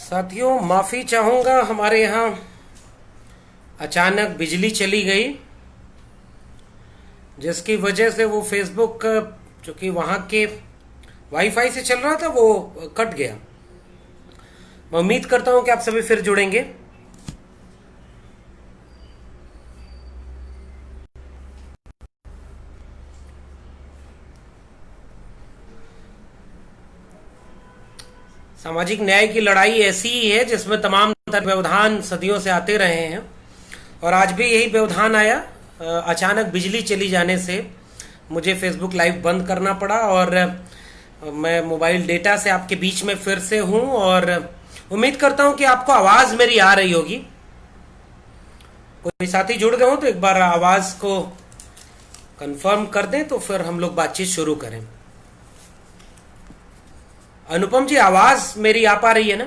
साथियों, माफ़ी चाहूँगा, हमारे यहाँ अचानक बिजली चली गई, जिसकी वजह से वो फेसबुक जो कि वहाँ के वाईफाई से चल रहा था वो कट गया। मैं उम्मीद करता हूँ कि आप सभी फिर जुड़ेंगे। सामाजिक न्याय की लड़ाई ऐसी ही है जिसमें तमाम तरह व्यवधान सदियों से आते रहे हैं और आज भी यही व्यवधान आया। अचानक बिजली चली जाने से मुझे फेसबुक लाइव बंद करना पड़ा और मैं मोबाइल डेटा से आपके बीच में फिर से हूं और उम्मीद करता हूं कि आपको आवाज मेरी आ रही होगी। कोई साथी जुड़ गए हो तो एक बार आवाज को कंफर्म कर दें तो फिर हम लोग बातचीत शुरू करें। अनुपम जी, आवाज मेरी आ पा रही है ना?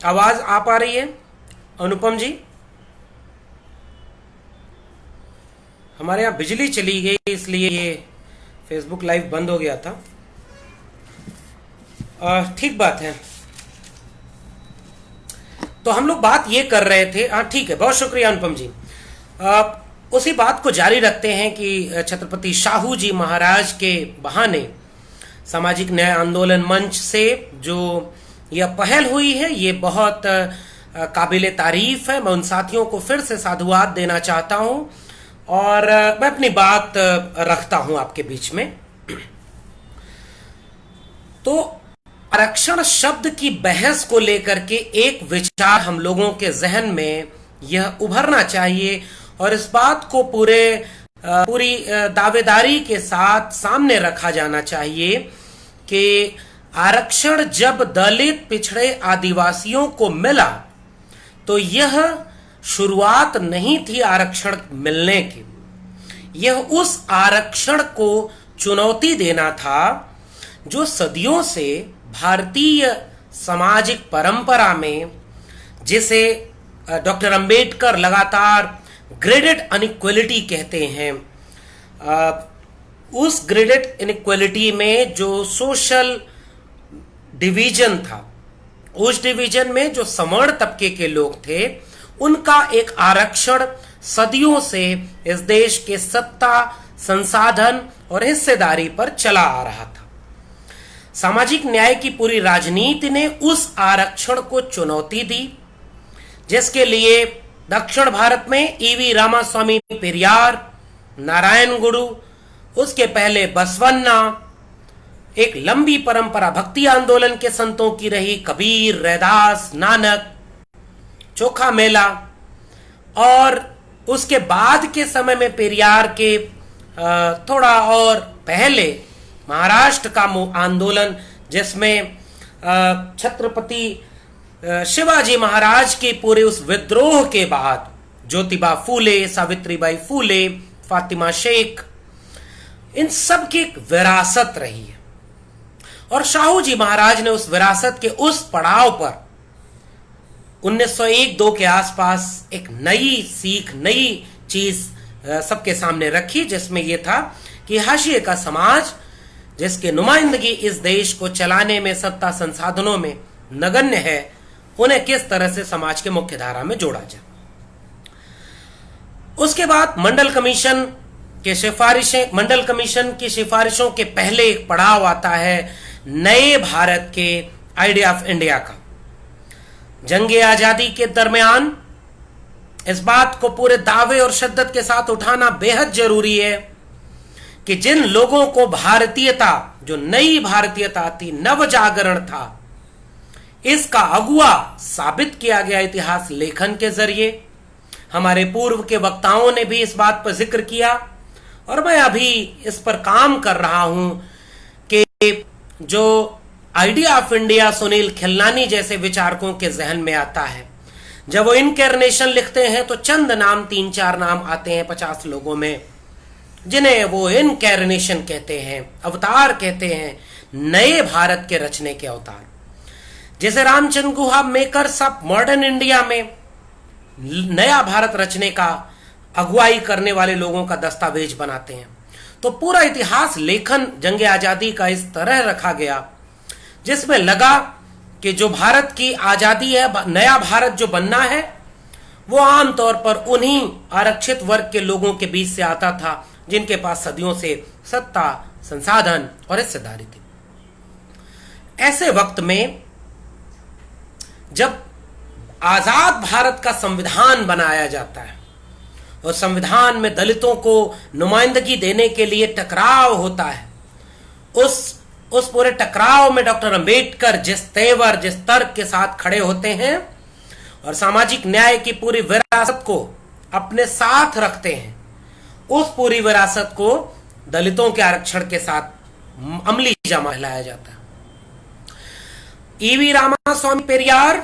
आवाज आ पा रही है अनुपम जी? हमारे यहाँ बिजली चली गई इसलिए ये फेसबुक लाइव बंद हो गया था। ठीक बात है। तो हम लोग बात ये कर रहे थे। हाँ, ठीक है, बहुत शुक्रिया अनुपम जी। उसी बात को जारी रखते हैं कि छत्रपति शाहू जी महाराज के बहाने सामाजिक न्याय आंदोलन मंच से जो यह पहल हुई है ये बहुत काबिले तारीफ है। मैं उन साथियों को फिर से साधुवाद देना चाहता हूं और मैं अपनी बात रखता हूं आपके बीच में। तो आरक्षण शब्द की बहस को लेकर के एक विचार हम लोगों के जहन में यह उभरना चाहिए और इस बात को पूरी दावेदारी के साथ सामने रखा जाना चाहिए कि आरक्षण जब दलित, पिछड़े, आदिवासियों को मिला तो यह शुरुआत नहीं थी आरक्षण मिलने की। यह उस आरक्षण को चुनौती देना था जो सदियों से भारतीय सामाजिक परंपरा में, जिसे डॉक्टर अंबेडकर लगातार ग्रेडेड अनइक्वलिटी कहते हैं, उस ग्रेडेड इनइक्वलिटी में जो सोशल डिवीजन था, उस डिवीजन में जो सवर्ण तबके के लोग थे उनका एक आरक्षण सदियों से इस देश के सत्ता, संसाधन और हिस्सेदारी पर चला आ रहा था। सामाजिक न्याय की पूरी राजनीति ने उस आरक्षण को चुनौती दी, जिसके लिए दक्षिण भारत में ईवी रामास्वामी पेरियार, नारायण गुरु, उसके पहले बसवन्ना, एक लंबी परंपरा भक्ति आंदोलन के संतों की रही, कबीर, रैदास, नानक, चोखा मेला, और उसके बाद के समय में पेरियार के थोड़ा और पहले महाराष्ट्र का आंदोलन, जिसमें छत्रपति शिवाजी महाराज के पूरे उस विद्रोह के बाद ज्योतिबा फूले, सावित्रीबाई फूले, फातिमा शेख, इन सब की एक विरासत रही है और शाहू जी महाराज ने उस विरासत के उस पड़ाव पर 1901-2 के आसपास एक नई सीख, नई चीज सबके सामने रखी, जिसमें यह था कि हाशिए का समाज, जिसकी नुमाइंदगी इस देश को चलाने में, सत्ता संसाधनों में नगण्य है, उन्हें किस तरह से समाज के मुख्य धारा में जोड़ा जाए। उसके बाद मंडल कमीशन की सिफारिशों के पहले एक पड़ाव आता है नए भारत के आइडिया ऑफ इंडिया का। जंगे आजादी के दरमियान इस बात को पूरे दावे और शिद्दत के साथ उठाना बेहद जरूरी है कि जिन लोगों को भारतीयता, जो नई भारतीयता थी, नव जागरण था, इसका अगुआ साबित किया गया इतिहास लेखन के जरिए। हमारे पूर्व के वक्ताओं ने भी इस बात पर जिक्र किया और मैं अभी इस पर काम कर रहा हूं कि जो idea of India Sunil Khilnani जैसे विचारकों के जहन में आता है, जब वो इनकैर्नेशन लिखते हैं तो चंद नाम, 3-4 नाम आते हैं 50 लोगों में, जिन्हें वो इनकैर्नेशन कहते हैं, अवतार कहते हैं, नए भारत के रचने के अवतार। जैसे Ramachandra Guha makers of modern India में नया भारत रचने का अगुवाई करने वाले लोगों का दस्तावेज बनाते हैं। तो पूरा इतिहास लेखन जंग आजादी का इस तरह रखा गया जिसमें लगा कि जो भारत की आजादी है, नया भारत जो बनना है, वो आमतौर पर उन्हीं आरक्षित वर्ग के लोगों के बीच से आता था जिनके पास सदियों से सत्ता, संसाधन और हिस्सेदारी थी। ऐसे वक्त में जब आजाद भारत का संविधान बनाया जाता है और संविधान में दलितों को नुमाइंदगी देने के लिए टकराव होता है, उस पूरे टकराव में डॉक्टर अंबेडकर जिस तेवर, जिस तर्क के साथ खड़े होते हैं और सामाजिक न्याय की पूरी विरासत को अपने साथ रखते हैं, उस पूरी विरासत को दलितों के आरक्षण के साथ अमली जामा लाया जाता है। ईवी रामास्वामी पेरियार,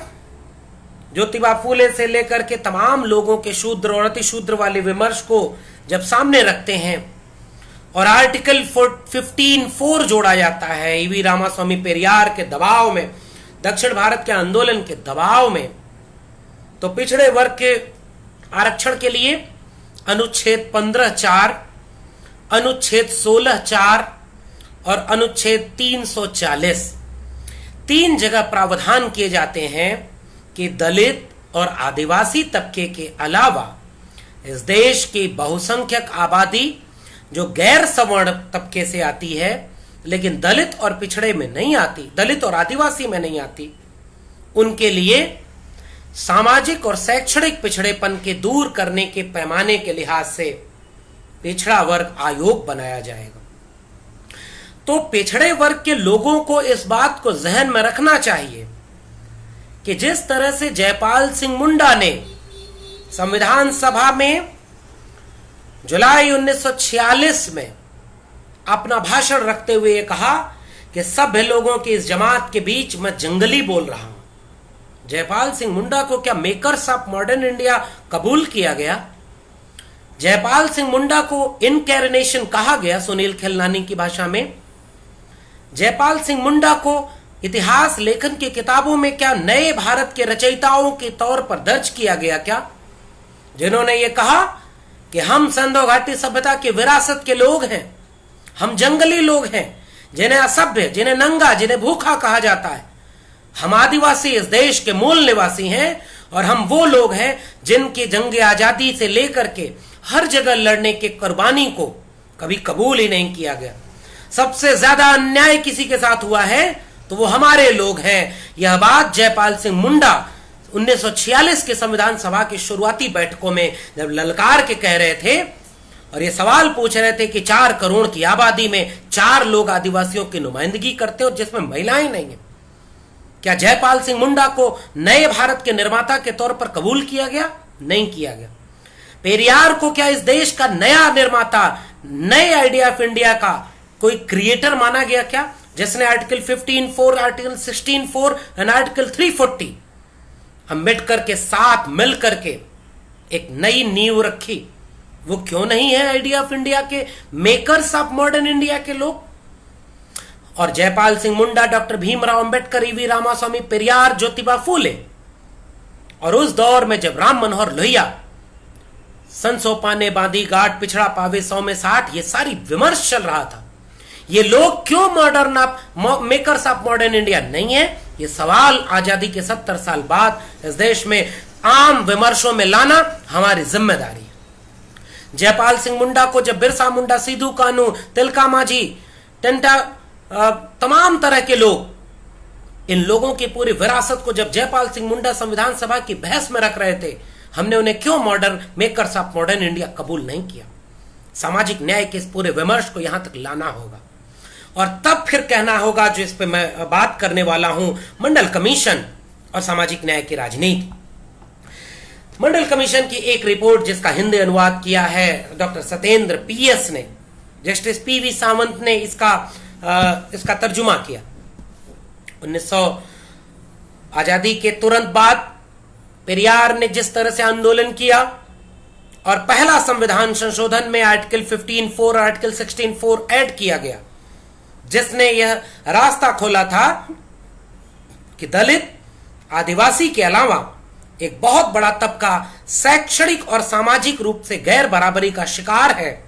ज्योतिबा फूले से लेकर के तमाम लोगों के शूद्र और अति शूद्र वाले विमर्श को जब सामने रखते हैं और आर्टिकल 15(4) जोड़ा जाता है ईवी रामास्वामी पेरियार के दबाव में, दक्षिण भारत के आंदोलन के दबाव में, तो पिछड़े वर्ग के आरक्षण के लिए अनुच्छेद 15(4), अनुच्छेद 16(4) और अनुच्छेद 340 तीन जगह प्रावधान किए जाते हैं कि दलित और आदिवासी तबके के अलावा इस देश की बहुसंख्यक आबादी जो गैर सवर्ण तबके से आती है लेकिन दलित और पिछड़े में नहीं आती, दलित और आदिवासी में नहीं आती, उनके लिए सामाजिक और शैक्षणिक पिछड़ेपन के दूर करने के पैमाने के लिहाज से पिछड़ा वर्ग आयोग बनाया जाएगा। तो पिछड़े वर्ग के लोगों को इस बात को जहन में रखना चाहिए कि जिस तरह से जयपाल सिंह मुंडा ने संविधान सभा में जुलाई 1946 में अपना भाषण रखते हुए कहा कि सभ्य लोगों की इस जमात के बीच मैं जंगली बोल रहा हूं। जयपाल सिंह मुंडा को क्या मेकर्स ऑफ मॉडर्न इंडिया कबूल किया गया? जयपाल सिंह मुंडा को इनकैरिनेशन कहा गया सुनील खिलनानी की भाषा में। जयपाल सिंह मुंडा को इतिहास लेखन की किताबों में क्या नए भारत के रचयिताओं के तौर पर दर्ज किया गया क्या, जिन्होंने ये कहा कि हम सिंधु घाटी सभ्यता की विरासत के लोग हैं, हम जंगली लोग हैं, जिन्हें असभ्य, जिन्हें नंगा, जिन्हें भूखा कहा जाता है। हम आदिवासी इस देश के मूल निवासी हैं और हम वो लोग हैं जिनकी जंग आजादी से लेकर के हर जगह लड़ने की कुर्बानी को कभी कबूल ही नहीं किया गया। सबसे ज्यादा अन्याय किसी के साथ हुआ है तो वो हमारे लोग हैं। यह बात जयपाल सिंह मुंडा 1946 के संविधान सभा की शुरुआती बैठकों में जब ललकार के कह रहे थे और ये सवाल पूछ रहे थे कि 4 करोड़ की आबादी में 4 लोग आदिवासियों की नुमाइंदगी करते और जिसमें महिलाएं नहीं है, क्या जयपाल सिंह मुंडा को नए भारत के निर्माता के तौर पर कबूल किया गया? नहीं किया गया। पेरियार को क्या इस देश का नया निर्माता, नए आइडिया ऑफ इंडिया का कोई क्रिएटर माना गया क्या, जिसने आर्टिकल 15(4), आर्टिकल 16(4) और आर्टिकल 340 अंबेडकर के साथ मिलकर के एक नई नींव रखी? वो क्यों नहीं है आइडिया ऑफ इंडिया के मेकर्स ऑफ मॉडर्न इंडिया के लोग? और जयपाल सिंह मुंडा, डॉक्टर भीमराव अंबेडकर, ईवी रामास्वामी पेरियार, ज्योतिबा फूले और उस दौर में जब राम मनोहर लोहिया, सन सोपा ने बांधी गांठ, पिछड़ा पावे 100 में 60, ये सारी विमर्श चल रहा था। ये लोग क्यों modern of makers of modern India नहीं है? ये सवाल आजादी के 70 साल बाद इस देश में आम विमर्शों में लाना हमारी जिम्मेदारी है। जयपाल सिंह मुंडा को जब बिरसा मुंडा, सिद्धू कानू, तिलका मांझी, टंटा, तमाम तरह के लोग, इन लोगों की पूरी विरासत को जब जयपाल सिंह मुंडा संविधान सभा की बहस में रख रहे थे, हमने उन्हें क्यों modern makers of modern India कबूल नहीं किया? सामाजिक न्याय के इस पूरे विमर्श को यहां तक लाना होगा और तब फिर कहना होगा, जो इस पे मैं बात करने वाला हूं, मंडल कमीशन और सामाजिक न्याय की राजनीति। मंडल कमीशन की एक रिपोर्ट जिसका हिंदी अनुवाद किया है डॉक्टर सत्येंद्र PS ने, जस्टिस PV सावंत ने इसका तर्जुमा किया। 1900 आजादी के तुरंत बाद पेरियार ने जिस तरह से आंदोलन किया और पहला संविधान संशोधन में आर्टिकल 15(4) और आर्टिकल 16(4) ऐड किया गया, जिसने यह रास्ता खोला था कि दलित, आदिवासी के अलावा एक बहुत बड़ा तबका शैक्षणिक और सामाजिक रूप से गैर बराबरी का शिकार है,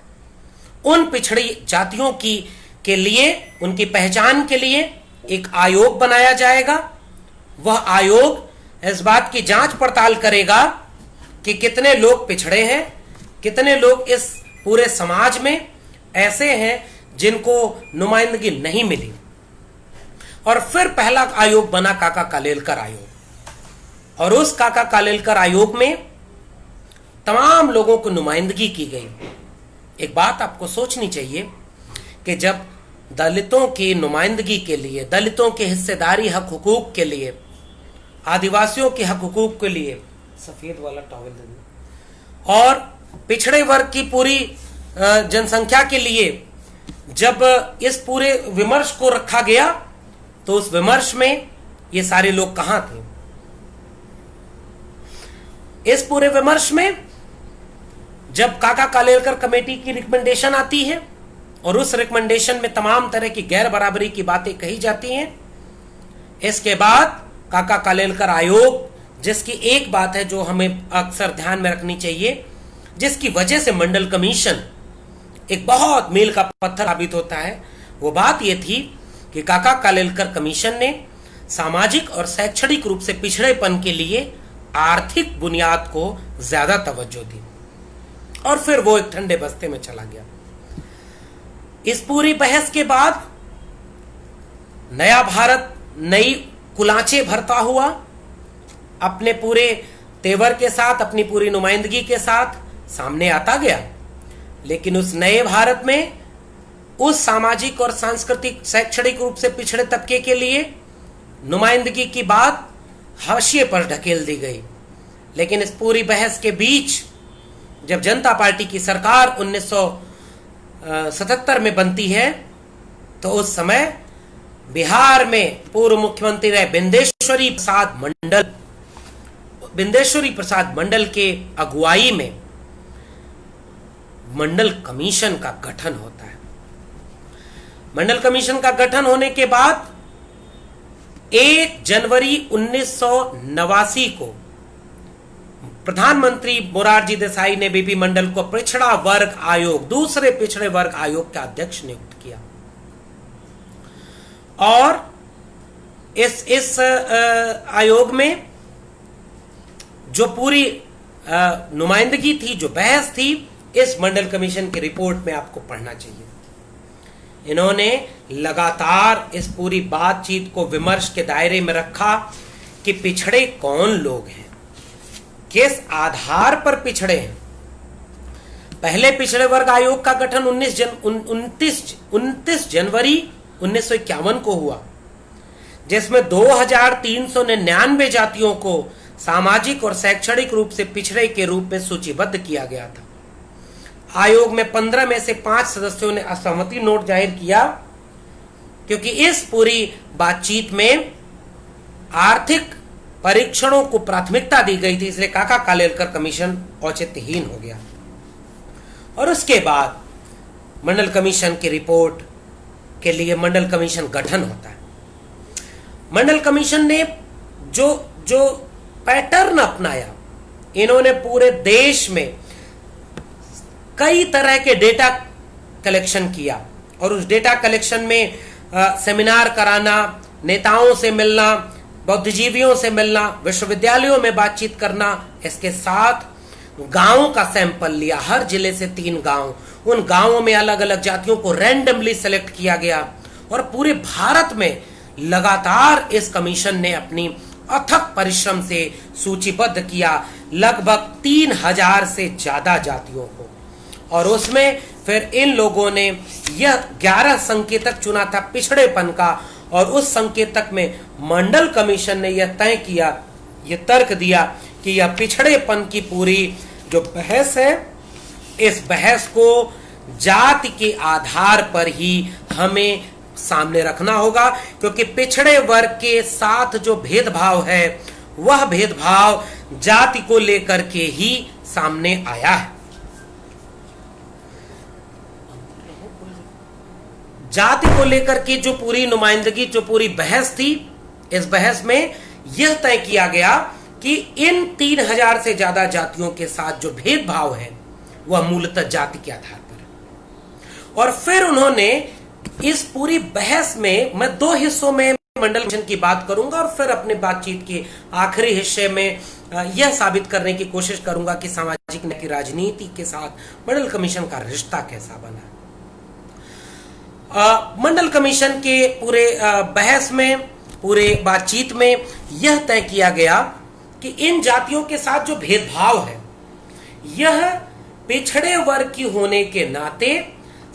उन पिछड़ी जातियों की के लिए, उनकी पहचान के लिए एक आयोग बनाया जाएगा। वह आयोग इस बात की जांच पड़ताल करेगा कि कितने लोग पिछड़े हैं, कितने लोग इस पूरे समाज में ऐसे हैं जिनको नुमाइंदगी नहीं मिली। और फिर पहला आयोग बना काका कालेलकर आयोग, और उस काका कालेलकर आयोग में तमाम लोगों को नुमाइंदगी की गई। एक बात आपको सोचनी चाहिए कि जब दलितों की नुमाइंदगी के लिए, दलितों के हिस्सेदारी हक हुकूक के लिए, आदिवासियों के हक हुकूक के लिए, सफेद वाला टॉवल दे दो, और पिछड़े वर्ग की पूरी जनसंख्या के लिए जब इस पूरे विमर्श को रखा गया, तो उस विमर्श में ये सारे लोग कहां थे? इस पूरे विमर्श में जब काका कालेलकर कमेटी की रिकमेंडेशन आती है और उस रिकमेंडेशन में तमाम तरह की गैर बराबरी की बातें कही जाती हैं, इसके बाद काका कालेलकर आयोग, जिसकी एक बात है जो हमें अक्सर ध्यान में रखनी चाहिए, जिसकी वजह से मंडल कमीशन एक बहुत मील का पत्थर साबित होता है, वो बात यह थी कि काका कालेलकर कमीशन ने सामाजिक और शैक्षणिक रूप से पिछड़ेपन के लिए आर्थिक बुनियाद को ज्यादा तवज्जो दी, और फिर वो एक ठंडे बस्ते में चला गया। इस पूरी बहस के बाद नया भारत नई कुलांचे भरता हुआ, अपने पूरे तेवर के साथ, अपनी पूरी नुमाइंदगी के साथ सामने आता गया। लेकिन उस नए भारत में उस सामाजिक और सांस्कृतिक शैक्षणिक रूप से पिछड़े तबके के लिए नुमाइंदगी की बात हाशिए पर ढकेल दी गई। लेकिन इस पूरी बहस के बीच जब जनता पार्टी की सरकार 1977 में बनती है, तो उस समय बिहार में पूर्व मुख्यमंत्री रहे बिंदेश्वरी प्रसाद मंडल के अगुवाई में मंडल कमीशन का गठन होता है। मंडल कमीशन का गठन होने के बाद 1 जनवरी 1989 को प्रधानमंत्री मोरारजी देसाई ने बीपी मंडल को पिछड़ा वर्ग आयोग, दूसरे पिछड़े वर्ग आयोग का अध्यक्ष नियुक्त किया। और इस आयोग में जो पूरी नुमाइंदगी थी, जो बहस थी, इस मंडल कमीशन की रिपोर्ट में आपको पढ़ना चाहिए। इन्होंने लगातार इस पूरी बातचीत को विमर्श के दायरे में रखा कि पिछड़े कौन लोग हैं, किस आधार पर पिछड़े हैं। पहले पिछड़े वर्ग आयोग का गठन 29 जनवरी 1951 को हुआ, जिसमें 2399 जातियों को सामाजिक और शैक्षणिक रूप से पिछड़े के रूप में सूचीबद्ध किया गया था। आयोग में 15 में से 5 सदस्यों ने असहमति नोट जाहिर किया, क्योंकि इस पूरी बातचीत में आर्थिक परीक्षणों को प्राथमिकता दी गई थी, इसलिए काका कालेलकर कमीशन औचित्यहीन हो गया। और उसके बाद मंडल कमीशन की रिपोर्ट के लिए मंडल कमीशन गठन होता है। मंडल कमीशन ने जो पैटर्न अपनाया, इन्होंने पूरे देश में कई तरह के डेटा कलेक्शन किया, और उस डेटा कलेक्शन में सेमिनार कराना, नेताओं से मिलना, बुद्धिजीवियों से मिलना, विश्वविद्यालयों में बातचीत करना, इसके साथ गांवों का सैंपल लिया, हर जिले से 3 गांव, उन गांवों में अलग अलग जातियों को रैंडमली सेलेक्ट किया गया, और पूरे भारत में लगातार इस कमीशन ने अपनी अथक परिश्रम से सूचीबद्ध किया लगभग 3000 से ज्यादा जातियों को। और उसमें फिर इन लोगों ने यह 11 संकेतक चुना था पिछड़ेपन का, और उस संकेतक में मंडल कमीशन ने यह तय किया, यह तर्क दिया कि यह पिछड़ेपन की पूरी जो बहस है, इस बहस को जाति के आधार पर ही हमें सामने रखना होगा, क्योंकि पिछड़े वर्ग के साथ जो भेदभाव है, वह भेदभाव जाति को लेकर के ही सामने आया है। जाति को लेकर के जो पूरी नुमाइंदगी, जो पूरी बहस थी, इस बहस में यह तय किया गया कि इन 3000 से ज्यादा जातियों के साथ जो भेदभाव है वह मूलतः जाति के आधार पर है। और फिर उन्होंने इस पूरी बहस में, मैं 2 हिस्सों में मंडल कमीशन की बात करूंगा और फिर अपने बातचीत के आखिरी हिस्से में यह साबित करने की कोशिश करूंगा कि सामाजिक न्याय की राजनीति के साथ मंडल कमीशन का रिश्ता कैसा बना। मंडल कमीशन के पूरे बहस में, पूरे बातचीत में यह तय किया गया कि इन जातियों के साथ जो भेदभाव है यह पिछड़े वर्ग की होने के नाते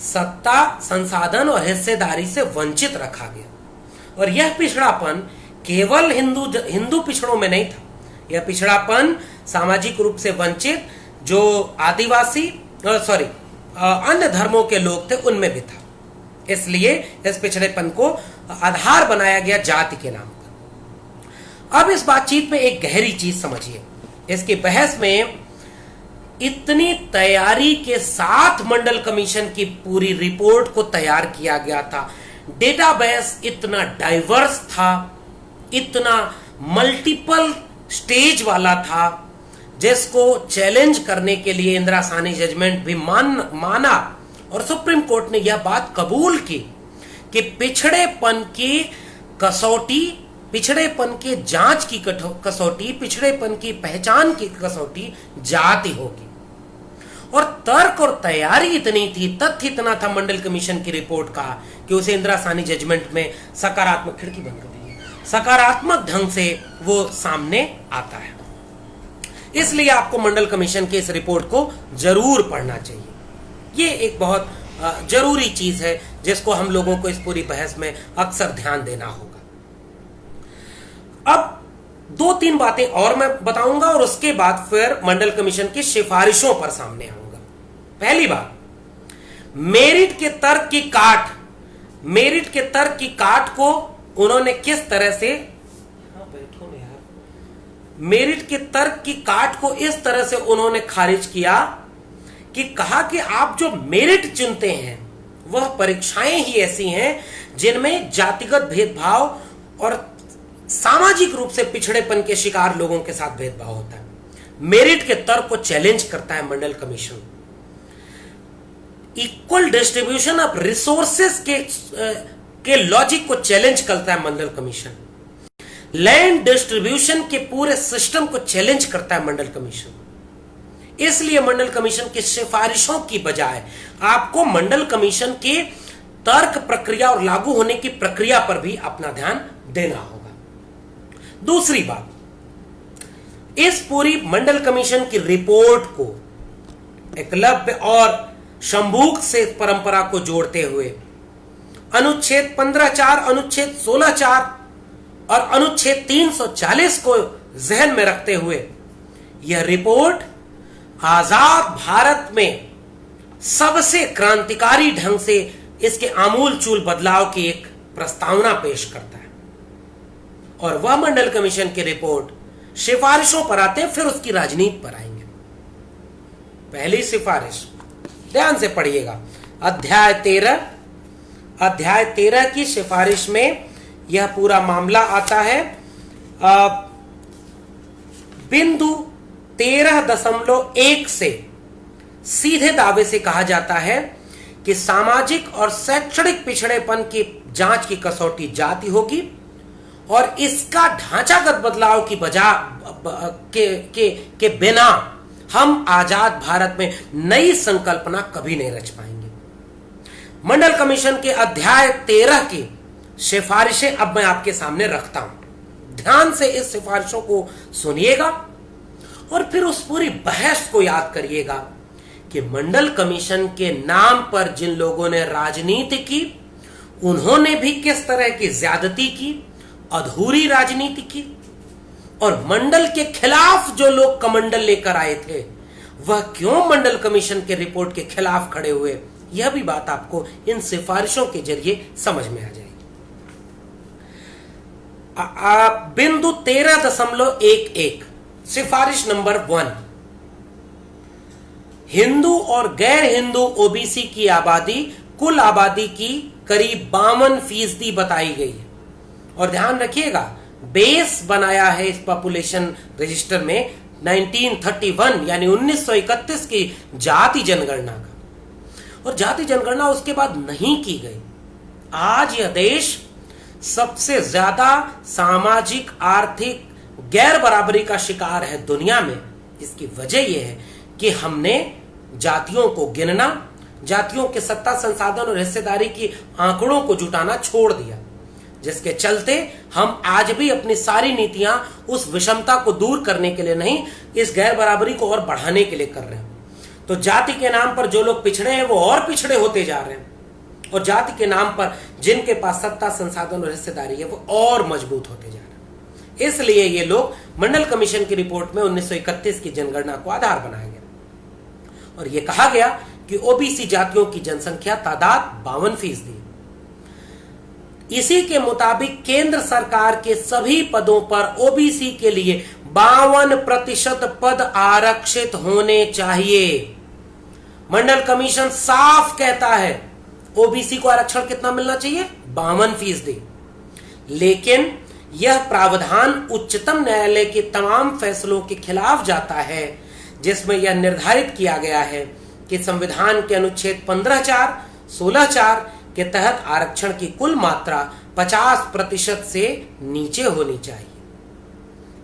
सत्ता, संसाधन और हिस्सेदारी से वंचित रखा गया। और यह पिछड़ापन केवल हिंदू पिछड़ों में नहीं था, यह पिछड़ापन सामाजिक रूप से वंचित जो आदिवासी अन्य धर्मों के लोग थे उनमें भी था। इसलिए इस पिछड़ेपन को आधार बनाया गया जाति के नाम पर। अब इस बातचीत में एक गहरी चीज समझिए, इसकी बहस में इतनी तैयारी के साथ मंडल कमीशन की पूरी रिपोर्ट को तैयार किया गया था, डेटाबेस इतना डाइवर्स था, इतना मल्टीपल स्टेज वाला था, जिसको चैलेंज करने के लिए इंदिरा साहनी जजमेंट भी माना और सुप्रीम कोर्ट ने यह बात कबूल की कि पिछड़ेपन की कसौटी, पिछड़ेपन के जांच की कसौटी, पिछड़ेपन की पहचान की कसौटी जाति होगी। और तर्क और तैयारी इतनी थी, तथ्य इतना था मंडल कमीशन की रिपोर्ट का कि उसे इंदिरा साहनी जजमेंट में सकारात्मक, खिड़की बंद कर दी, सकारात्मक ढंग से वो सामने आता है। इसलिए आपको मंडल कमीशन की इस रिपोर्ट को जरूर पढ़ना चाहिए। ये एक बहुत जरूरी चीज है जिसको हम लोगों को इस पूरी बहस में अक्सर ध्यान देना होगा। अब 2-3 बातें और मैं बताऊंगा और उसके बाद फिर मंडल कमीशन की सिफारिशों पर सामने आऊंगा। पहली बात, मेरिट के तर्क की काट, मेरिट के तर्क की काट को उन्होंने किस तरह से, मेरिट के तर्क की काट को इस तरह से उन्होंने खारिज किया कि कहा कि आप जो मेरिट चुनते हैं वह परीक्षाएं ही ऐसी हैं जिनमें जातिगत भेदभाव और सामाजिक रूप से पिछड़ेपन के शिकार लोगों के साथ भेदभाव होता है। मेरिट के तर्क को चैलेंज करता है Mandal commission. Equal distribution of resources के लॉजिक को चैलेंज करता है मंडल कमीशन। लैंड डिस्ट्रीब्यूशन के पूरे सिस्टम को चैलेंज करता है मंडल कमीशन। इसलिए मंडल कमीशन की सिफारिशों की बजाय आपको मंडल कमीशन के तर्क प्रक्रिया और लागू होने की प्रक्रिया पर भी अपना ध्यान देना होगा। दूसरी बात, इस पूरी मंडल कमीशन की रिपोर्ट को एकलव्य और शंभूक से परंपरा को जोड़ते हुए अनुच्छेद 15(4), अनुच्छेद 16(4) और अनुच्छेद 340 को जहन में रखते हुए यह रिपोर्ट आजाद भारत में सबसे क्रांतिकारी ढंग से इसके आमूल चूल बदलाव की एक प्रस्तावना पेश करता है। और वह मंडल कमीशन की रिपोर्ट सिफारिशों पर आते हैं, फिर उसकी राजनीति पर आएंगे। पहली सिफारिश ध्यान से पढ़िएगा, अध्याय 13 की सिफारिश में यह पूरा मामला आता है। बिंदु 13.1 से सीधे दावे से कहा जाता है कि सामाजिक और शैक्षणिक पिछड़ेपन की जांच की कसौटी जाति होगी और इसका ढांचागत बदलाव की के बिना हम आजाद भारत में नई संकल्पना कभी नहीं रच पाएंगे। मंडल कमीशन के अध्याय 13 की सिफारिशें अब मैं आपके सामने रखता हूं। ध्यान से इस सिफारिशों को सुनिएगा और फिर उस पूरी बहस को याद करिएगा कि मंडल कमीशन के नाम पर जिन लोगों ने राजनीति की उन्होंने भी किस तरह की ज्यादती की, अधूरी राजनीति की, और मंडल के खिलाफ जो लोग कमंडल लेकर आए थे वह क्यों मंडल कमीशन के रिपोर्ट के खिलाफ खड़े हुए, यह भी बात आपको इन सिफारिशों के जरिए समझ में आ जाएगी। बिंदु 13.11 सिफारिश नंबर 1, हिंदू और गैर हिंदू ओबीसी की आबादी कुल आबादी की करीब 52% बताई गई है। और ध्यान रखिएगा बेस बनाया है इस पॉपुलेशन रजिस्टर में 1931 यानी 1931 की जाति जनगणना का, और जाति जनगणना उसके बाद नहीं की गई। आज यह देश सबसे ज्यादा सामाजिक आर्थिक गैर बराबरी का शिकार है दुनिया में। इसकी वजह यह है कि हमने जातियों को गिनना, जातियों के सत्ता संसाधन और हिस्सेदारी की आंकड़ों को जुटाना छोड़ दिया, जिसके चलते हम आज भी अपनी सारी नीतियां उस विषमता को दूर करने के लिए नहीं, इस गैर बराबरी को और बढ़ाने के लिए कर रहे हैं। तो जाति के नाम पर जो लोग पिछड़े हैं वो और पिछड़े होते जा रहे हैं, और जाति के नाम पर जिनके पास सत्ता संसाधन और हिस्सेदारी है वो और मजबूत होते जा रहे हैं। इसलिए ये लोग मंडल कमीशन की रिपोर्ट में 1931 की जनगणना को आधार बनाया गया, और ये कहा गया कि ओबीसी जातियों की जनसंख्या तादाद 52%। इसी के मुताबिक केंद्र सरकार के सभी पदों पर ओबीसी के लिए 52% पद आरक्षित होने चाहिए। मंडल कमीशन साफ कहता है ओबीसी को आरक्षण कितना मिलना चाहिए, 52%। लेकिन यह प्रावधान उच्चतम न्यायालय के तमाम फैसलों के खिलाफ जाता है, जिसमें यह निर्धारित किया गया है कि संविधान के अनुच्छेद 15(4), 16(4) के तहत आरक्षण की कुल मात्रा 50% से नीचे होनी चाहिए।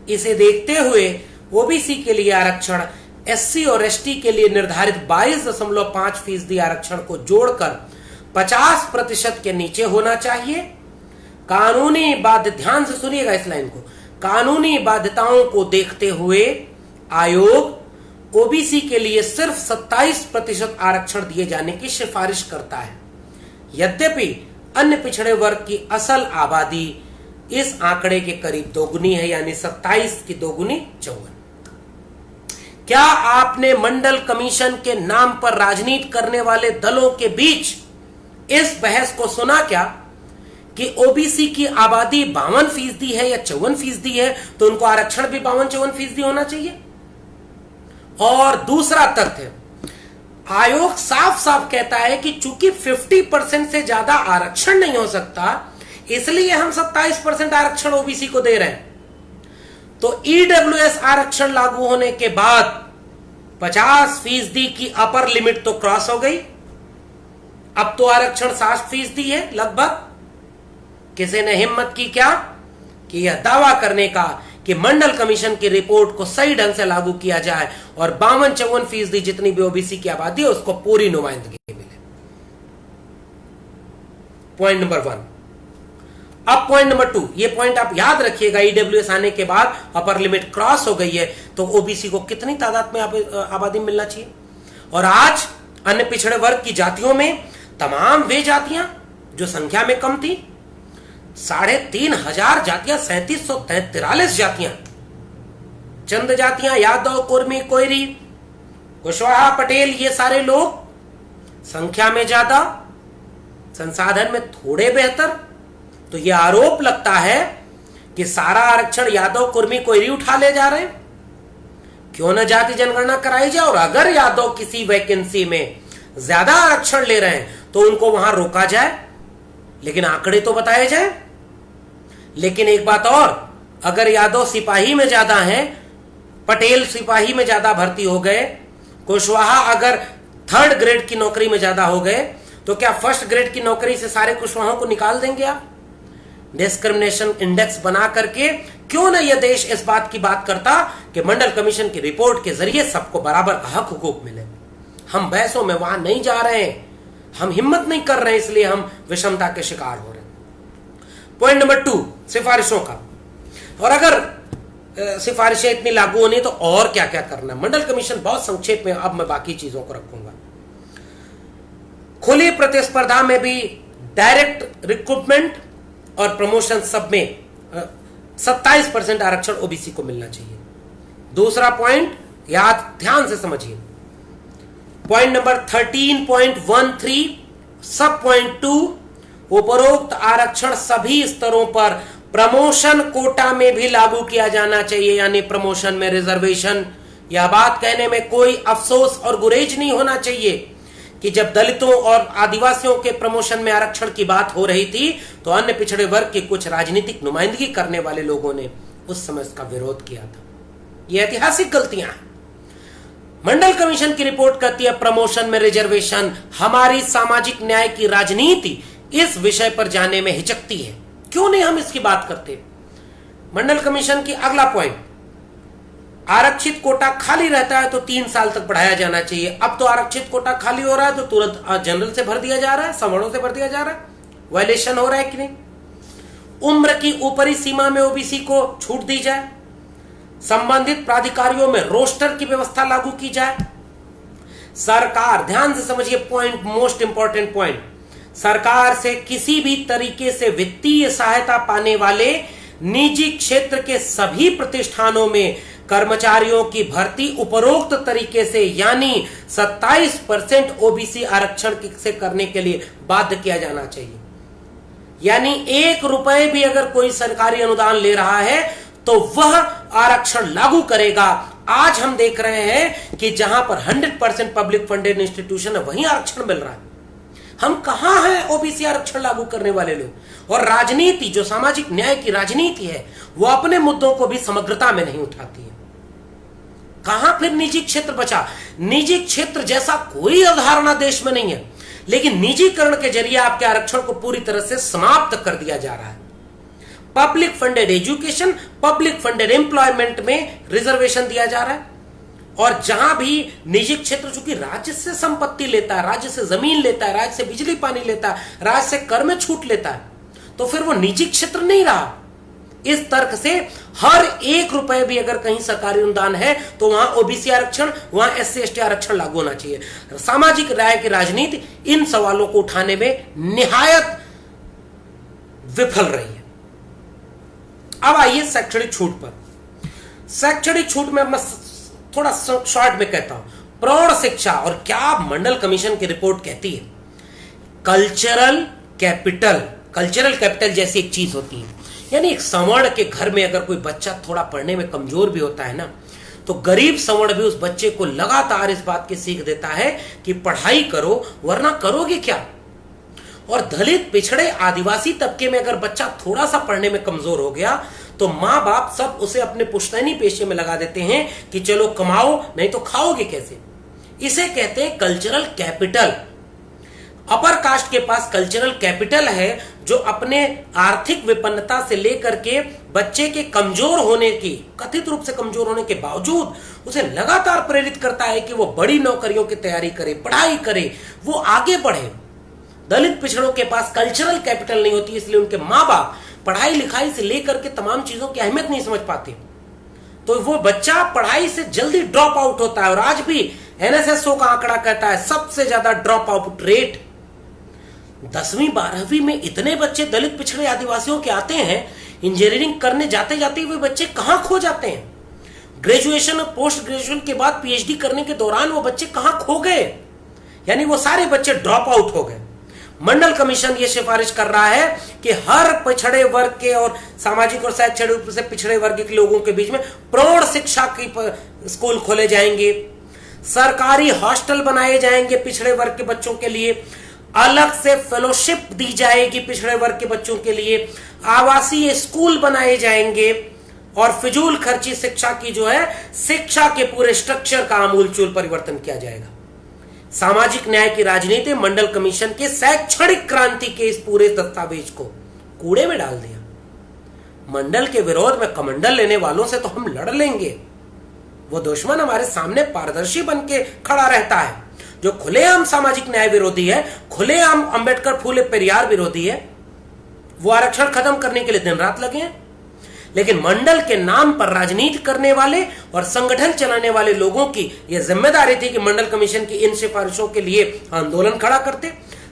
इसे देखते हुए ओबीसी के लिए आरक्षण एससी और एसटी के लिए निर्धारित 22.5% आरक्षण को जोड़कर 50% के नीचे होना चाहिए। कानूनी बाध्य, ध्यान से सुनिएगा इस लाइन को, कानूनी बाध्यताओं को देखते हुए आयोग ओबीसी के लिए सिर्फ 27% आरक्षण दिए जाने की सिफारिश करता है। यद्यपि अन्य पिछड़े वर्ग की असल आबादी इस आंकड़े के करीब दोगुनी है, यानी 27 की दोगुनी 54। क्या आपने मंडल कमीशन के नाम पर राजनीति करने वाले दलों के बीच इस बहस को सुना क्या कि ओबीसी की आबादी 52% है या 54% है तो उनको आरक्षण भी 52-54% होना चाहिए? और दूसरा तथ्य, आयोग साफ साफ कहता है कि चूंकि 50% से ज्यादा आरक्षण नहीं हो सकता, इसलिए हम 27% आरक्षण ओबीसी को दे रहे हैं। तो ईडब्ल्यूएस आरक्षण लागू होने के बाद 50% की अपर लिमिट तो क्रॉस हो गई, अब तो आरक्षण 60% है लगभग। किसी ने हिम्मत की क्या कि यह दावा करने का कि मंडल कमीशन की रिपोर्ट को सही ढंग से लागू किया जाए और 52-54% जितनी भी ओबीसी की आबादी है उसको पूरी नुमाइंदगी मिले। Point number 1। अब पॉइंट नंबर 2, ये पॉइंट आप याद रखिएगा, ईडब्ल्यूएस आने के बाद अपर लिमिट क्रॉस हो गई है तो ओबीसी को कितनी तादाद में आबादी मिलना चाहिए। और आज अन्य पिछड़े वर्ग की जातियों में तमाम वे जातियां जो संख्या में कम थी, 3,500 जातियां, 3743 जातियां, चंद जातियां, यादव, कुर्मी, कोयरी, कुशवाहा, पटेल, ये सारे लोग संख्या में ज्यादा, संसाधन में थोड़े बेहतर। तो यह आरोप लगता है कि सारा आरक्षण यादव, कुर्मी, कोयरी उठा ले जा रहे हैं। क्यों न जाति जनगणना कराई जाए, और अगर यादव किसी वैकेंसी में ज्यादा आरक्षण ले रहे हैं तो उनको वहां रोका जाए, लेकिन आंकड़े तो बताए जाए। लेकिन एक बात और, अगर यादव सिपाही में ज्यादा हैं, पटेल सिपाही में ज्यादा भर्ती हो गए, कुशवाहा अगर 3rd ग्रेड की नौकरी में ज्यादा हो गए, तो क्या 1st ग्रेड की नौकरी से सारे कुशवाहों को निकाल देंगे आप? डिस्क्रिमिनेशन इंडेक्स बना करके क्यों न यह देश इस बात की बात करता कि मंडल कमीशन की रिपोर्ट के जरिए सबको बराबर हक हुकूक मिले। हम बहसों में वहां नहीं जा रहे हैं, हम हिम्मत नहीं कर रहे हैं, इसलिए हम विषमता के शिकार हो रहे हैं। पॉइंट नंबर 2, सिफारिशों का। और अगर सिफारिशें इतनी लागू होनी तो और क्या क्या करना है। मंडल कमीशन बहुत संक्षेप में, अब मैं बाकी चीजों को रखूंगा। खुली प्रतिस्पर्धा में भी डायरेक्ट रिक्रूटमेंट और प्रमोशन सब में 27% आरक्षण ओबीसी को मिलना चाहिए। दूसरा पॉइंट याद ध्यान से समझिए, पॉइंट नंबर 13.13 सब पॉइंट 2, उपरोक्त आरक्षण सभी स्तरों पर प्रमोशन कोटा में भी लागू किया जाना चाहिए, यानी प्रमोशन में रिजर्वेशन। यह बात कहने में कोई अफसोस और गुरेज नहीं होना चाहिए कि जब दलितों और आदिवासियों के प्रमोशन में आरक्षण की बात हो रही थी तो अन्य पिछड़े वर्ग के कुछ राजनीतिक नुमाइंदगी करने वाले लोगों ने उस समय इसका विरोध किया था। ये ऐतिहासिक गलतियां हैं। मंडल कमीशन की रिपोर्ट कहती है प्रमोशन में रिजर्वेशन हमारी सामाजिक न्याय की राजनीति इस विषय पर जाने में हिचकती है। क्यों नहीं हम इसकी बात करते? मंडल कमीशन की अगला पॉइंट, आरक्षित कोटा खाली रहता है तो 3 साल तक बढ़ाया जाना चाहिए। अब तो आरक्षित कोटा खाली हो रहा है तो तुरंत जनरल से भर दिया जा रहा है, सवर्णों से भर दिया जा रहा है। वायलेशन हो रहा है कि नहीं? उम्र की ऊपरी सीमा में ओबीसी को छूट दी जाए, संबंधित प्राधिकारियों में रोस्टर की व्यवस्था लागू की जाए। सरकार, ध्यान से समझिए पॉइंट, मोस्ट इंपॉर्टेंट पॉइंट, सरकार से किसी भी तरीके से वित्तीय सहायता पाने वाले निजी क्षेत्र के सभी प्रतिष्ठानों में कर्मचारियों की भर्ती उपरोक्त तरीके से यानी 27% ओबीसी आरक्षण से करने के लिए बाध्य किया जाना चाहिए। यानी 1 रुपए भी अगर कोई सरकारी अनुदान ले रहा है तो वह आरक्षण लागू करेगा। आज हम देख रहे हैं कि जहां पर 100% पब्लिक फंडेड इंस्टीट्यूशन है वहीं आरक्षण मिल रहा है। हम कहां हैं ओबीसी आरक्षण लागू करने वाले लोग? और राजनीति, जो सामाजिक न्याय की राजनीति है, वो अपने मुद्दों को भी समग्रता में नहीं उठाती है। कहां फिर निजी क्षेत्र बचा? निजी क्षेत्र जैसा कोई अवधारणा देश में नहीं है, लेकिन निजीकरण के जरिए आपके आरक्षण को पूरी तरह से समाप्त कर दिया जा रहा है। Public funded education, public funded employment में रिजर्वेशन दिया जा रहा है। और जहां भी निजी क्षेत्र चूंकि राज्य से संपत्ति लेता है, राज्य से जमीन लेता है, राज्य से बिजली पानी लेता है, राज्य से कर में छूट लेता है, तो फिर वो निजी क्षेत्र नहीं रहा। इस तर्क से हर 1 रुपए भी अगर कहीं सरकारी अनुदान है तो वहां ओबीसी आरक्षण, वहां एससी एसटी आरक्षण लागू होना चाहिए। सामाजिक न्याय की राजनीति इन सवालों को उठाने में निहायत विफल रही है। अब आइए शैक्षणिक छूट पर। शैक्षणिक छूट में मैं थोड़ा शॉर्ट में कहता हूं, प्रौढ़ शिक्षा और क्या मंडल कमीशन की रिपोर्ट कहती है। कल्चरल कैपिटल जैसी एक चीज होती है। यानी एक सवर्ण के घर में अगर कोई बच्चा थोड़ा पढ़ने में कमजोर भी होता है ना, तो गरीब सवर्ण भी उस बच्चे को लगातार इस बात की सीख देता है कि पढ़ाई करो, वरना करोगे क्या। और दलित, पिछड़े, आदिवासी तबके में अगर बच्चा थोड़ा सा पढ़ने में कमजोर हो गया तो मां बाप सब उसे अपने पुश्तैनी पेशे में लगा देते हैं कि चलो कमाओ, नहीं तो खाओगे कैसे। इसे कहते हैं कल्चरल कैपिटल। अपर कास्ट के पास कल्चरल कैपिटल है जो अपने आर्थिक विपन्नता से लेकर के बच्चे के कमजोर होने की, कथित रूप से कमजोर होने के बावजूद उसे लगातार प्रेरित करता है कि वो बड़ी नौकरियों की तैयारी करे, पढ़ाई करे, वो आगे बढ़े। दलित पिछड़ों के पास कल्चरल कैपिटल नहीं होती, इसलिए उनके माँ बाप पढ़ाई लिखाई से लेकर के तमाम चीजों की अहमियत नहीं समझ पाते, तो वो बच्चा पढ़ाई से जल्दी ड्रॉप आउट होता है। और आज भी एनएसएसओ का आंकड़ा कहता है सबसे ज्यादा ड्रॉप आउट रेट 10वीं 12वीं में इतने बच्चे दलित, पिछड़े, आदिवासियों के आते हैं, इंजीनियरिंग करने जाते जाते वे बच्चे कहां खो जाते हैं। ग्रेजुएशन और पोस्ट ग्रेजुएशन के बाद पीएचडी करने के दौरान वो बच्चे कहां खो गए, यानी वो सारे बच्चे ड्रॉप आउट हो गए। मंडल कमीशन ये सिफारिश कर रहा है कि हर पिछड़े वर्ग के और सामाजिक और शैक्षणिक रूप से पिछड़े वर्ग के लोगों के बीच में प्रौढ़ शिक्षा की स्कूल खोले जाएंगे, सरकारी हॉस्टल बनाए जाएंगे पिछड़े वर्ग के बच्चों के लिए, अलग से फेलोशिप दी जाएगी पिछड़े वर्ग के बच्चों के लिए, आवासीय स्कूल बनाए जाएंगे और फिजूल खर्ची शिक्षा की जो है, शिक्षा के पूरे स्ट्रक्चर का आमूलचूल परिवर्तन किया जाएगा। सामाजिक न्याय की राजनीति मंडल कमीशन के शैक्षणिक क्रांति के इस पूरे दस्तावेज को कूड़े में डाल दिया। मंडल के विरोध में कमंडल लेने वालों से तो हम लड़ लेंगे, वो दुश्मन हमारे सामने पारदर्शी बन के खड़ा रहता है। जो खुलेआम सामाजिक न्याय विरोधी है, खुलेआम अंबेडकर, फूले, पेरियार विरोधी है, वो आरक्षण खत्म करने के लिए दिन रात लगे हैं। लेकिन मंडल के नाम पर राजनीति करने वाले और संगठन चलाने वाले लोगों की यह जिम्मेदारी थी कि मंडल कमीशन की इन सिफारिशों के लिए आंदोलन खड़ा करते।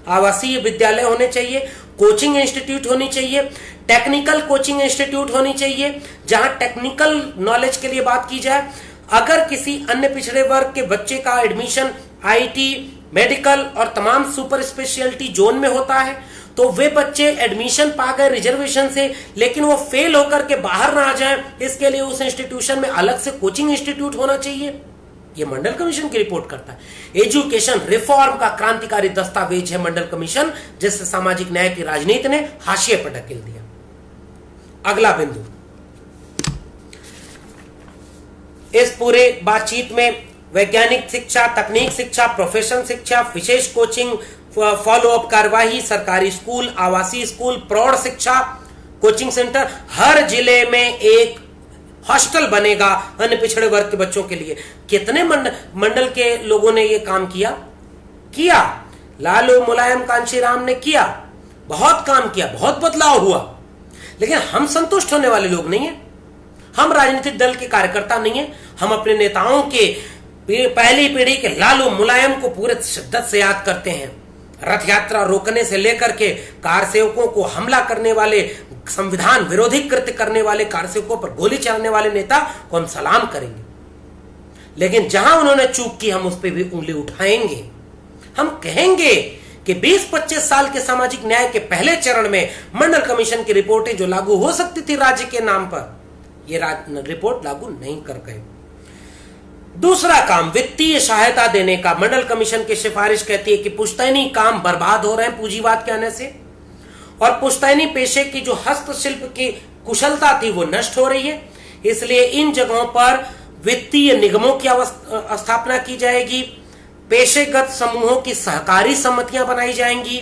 आवासीय विद्यालय होने चाहिए, कोचिंग इंस्टीट्यूट होनी चाहिए, टेक्निकल कोचिंग इंस्टीट्यूट होनी चाहिए जहां टेक्निकल नॉलेज के लिए बात की जाए। अगर किसी अन्य पिछड़े वर्ग के बच्चे का एडमिशन आईटी, मेडिकल और तमाम सुपर स्पेशलिटी जोन में होता है तो वे बच्चे एडमिशन पा गए रिजर्वेशन से, लेकिन वो फेल होकर के बाहर ना आ जाए, इसके लिए उस इंस्टीट्यूशन में अलग से कोचिंग इंस्टीट्यूट होना चाहिए। ये मंडल कमीशन की रिपोर्ट करता है। एजुकेशन रिफॉर्म का क्रांतिकारी दस्तावेज है मंडल कमीशन, जिससे सामाजिक न्याय की राजनीति ने हाशिए पर ढकेल दिया। अगला बिंदु, इस पूरे बातचीत में वैज्ञानिक शिक्षा, तकनीक शिक्षा, प्रोफेशन शिक्षा, विशेष कोचिंग, फॉलो अप कार्यवाही, सरकारी स्कूल, आवासीय स्कूल, प्रौढ़ शिक्षा, कोचिंग सेंटर, हर जिले में एक हॉस्टल बनेगा अन्य पिछड़े वर्ग के बच्चों के लिए। कितने मंडल के लोगों ने यह काम किया? लालू, मुलायम, कांशीराम ने किया, बहुत काम किया, बहुत बदलाव हुआ। लेकिन हम संतुष्ट होने वाले लोग नहीं है, हम राजनीतिक दल के कार्यकर्ता नहीं है। हम अपने नेताओं के पहली पीढ़ी के लालू, मुलायम को पूरे शिद्दत से याद करते हैं। रथ यात्रा रोकने से लेकर के कार सेवकों को हमला करने वाले, संविधान विरोधी कृत्य करने वाले कार सेवकों पर गोली चलाने वाले नेता को हम सलाम करेंगे। लेकिन जहां उन्होंने चूक की, हम उस पर भी उंगली उठाएंगे। हम कहेंगे कि 20-25 साल के सामाजिक न्याय के पहले चरण में मंडल कमीशन की रिपोर्टें जो लागू हो सकती थी राज्य के नाम पर, यह रिपोर्ट लागू नहीं कर गए। दूसरा काम, वित्तीय सहायता देने का। मंडल कमीशन की सिफारिश कहती है कि पुश्तैनी काम बर्बाद हो रहे हैं पूंजीवाद के आने से, और पुश्तैनी पेशे की जो हस्तशिल्प की कुशलता थी वो नष्ट हो रही है। इसलिए इन जगहों पर वित्तीय निगमों की स्थापना की जाएगी, पेशेगत समूहों की सहकारी समितियां बनाई जाएंगी,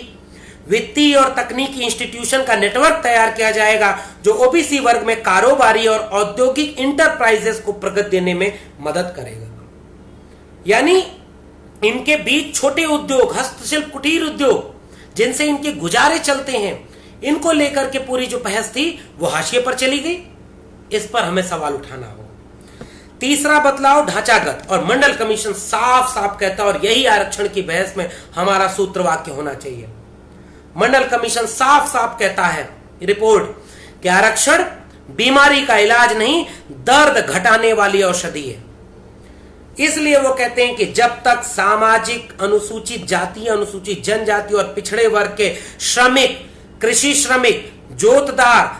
वित्तीय और तकनीकी इंस्टीट्यूशन का नेटवर्क तैयार किया जाएगा जो ओबीसी वर्ग में कारोबारी और औद्योगिक इंटरप्राइजेस को प्रगति देने में मदद करेगा। यानी इनके बीच छोटे उद्योग, हस्तशिल्प, कुटीर उद्योग, जिनसे इनके गुजारे चलते हैं, इनको लेकर के पूरी जो बहस थी वो हाशिए पर चली गई। इस पर हमें सवाल उठाना होगा। तीसरा बदलाव ढांचागत, और मंडल कमीशन साफ साफ कहता है, और यही आरक्षण की बहस में हमारा सूत्र वाक्य होना चाहिए। मंडल कमीशन साफ साफ कहता है रिपोर्ट कि आरक्षण बीमारी का इलाज नहीं, दर्द घटाने वाली औषधि है। इसलिए वो कहते हैं कि जब तक सामाजिक अनुसूचित जाति, अनुसूचित जनजाति और पिछड़े वर्ग के श्रमिक, कृषि श्रमिक, जोतदार,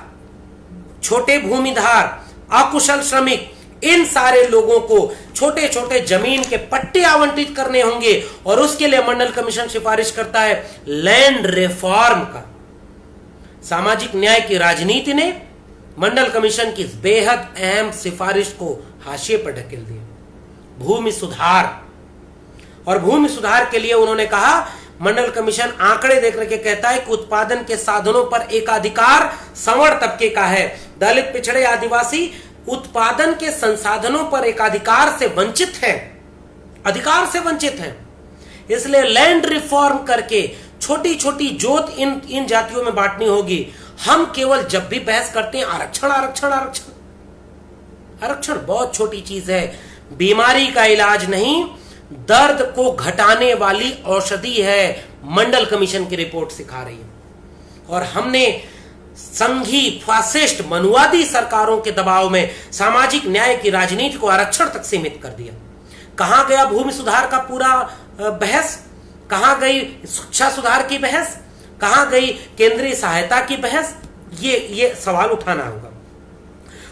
छोटे भूमिधार, अकुशल श्रमिक, इन सारे लोगों को छोटे छोटे जमीन के पट्टे आवंटित करने होंगे, और उसके लिए मंडल कमीशन सिफारिश करता है लैंड रिफॉर्म का। सामाजिक न्याय की राजनीति ने मंडल कमीशन की बेहद अहम सिफारिश को हाशिए पर ढकेल दिया। भूमि सुधार, और भूमि सुधार के लिए उन्होंने कहा, मंडल कमीशन आंकड़े देख करके कहता है कि उत्पादन के साधनों पर एकाधिकार सवर्ण तबके का है। दलित, पिछड़े, आदिवासी उत्पादन के संसाधनों पर एकाधिकार से वंचित हैं, अधिकार से वंचित हैं। इसलिए लैंड रिफॉर्म करके छोटी छोटी जोत इन जातियों में बांटनी होगी। हम केवल जब भी बहस करते हैं आरक्षण आरक्षण आरक्षण, आरक्षण बहुत छोटी चीज है, बीमारी का इलाज नहीं, दर्द को घटाने वाली औषधि है, मंडल कमीशन की रिपोर्ट सिखा रही है। और हमने संघी, फासिस्ट, मनुवादी सरकारों के दबाव में सामाजिक न्याय की राजनीति को आरक्षण तक सीमित कर दिया। कहां गया भूमि सुधार का पूरा बहस? कहां गई शिक्षा सुधार की बहस? कहां गई केंद्रीय सहायता की बहस? ये सवाल उठाना होगा।